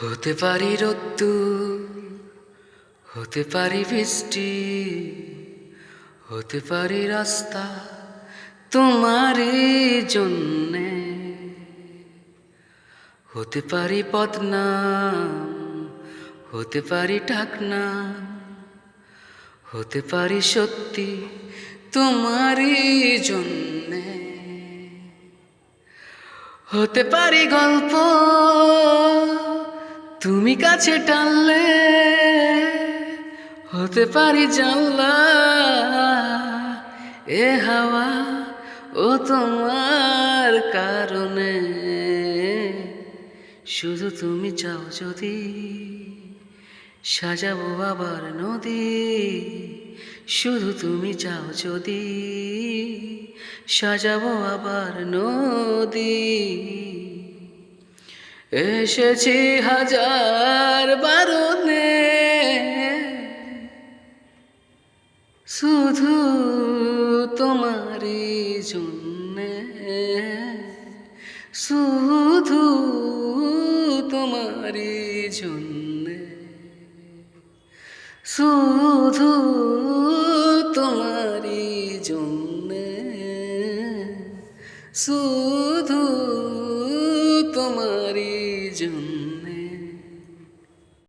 হতে পারি রোদ্দুর, হতে পারি বৃষ্টি, হতে পারি রাস্তা তোমারই জন্যে, হতে পারি বদনাম, হতে পারি ঢাকনাম, হতে পারি সত্যি তোমারই জন্যে, হতে পারি গল্প তুমি কাছে টানলে, হতে পারি জানলা এ হাওয়া ও তোমার কারণে, শুধু তুমি চাও যদি সাজাবো আবার নদী, শুধু তুমি চাও যদি সাজাবো আবার নদী। এসেছি হাজার বারণে শুধু তোমারই জন্যে, শুধু তোমারই জন্যে, শুধু তোমারই জন্যে, শুধু তোমার